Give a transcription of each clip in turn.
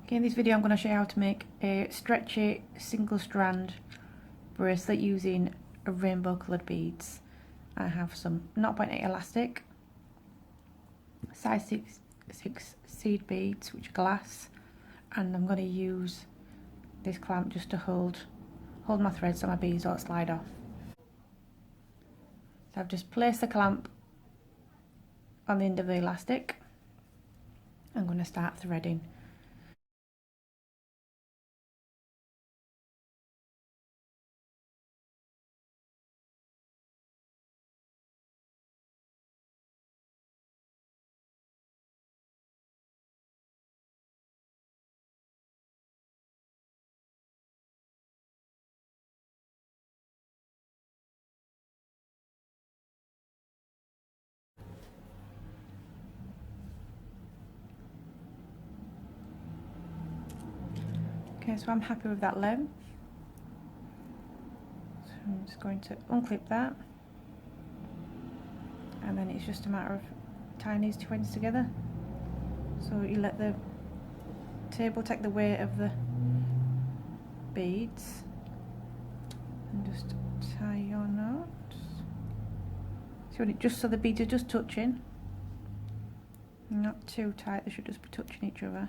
Okay, in this video I'm going to show you how to make a stretchy single strand bracelet using rainbow coloured beads. I have some 0.8 elastic, size 6 seed beads which are glass, and I'm going to use this clamp just to hold my thread so my beads don't slide off. So I've just placed the clamp on the end of the elastic. I'm going to start threading. Okay, so I'm happy with that length. So I'm just going to unclip that, and then it's just a matter of tying these two ends together. So you let the table take the weight of the beads and just tie your knots. So just so the beads are just touching, not too tight, they should just be touching each other.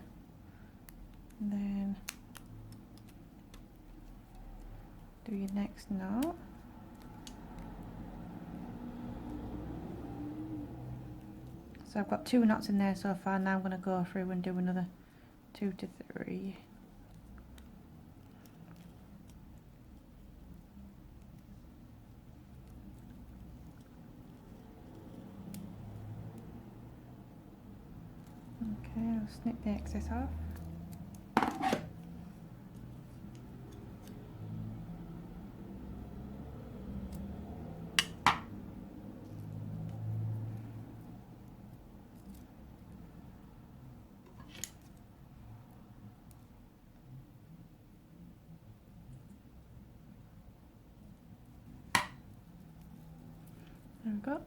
And then do your next knot. So I've got 2 knots in there so far. Now I'm going to go through and do another 2 to 3. Okay, I'll snip the excess off. There we go.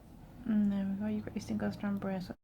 And there we go, you've got your single strand bracelet.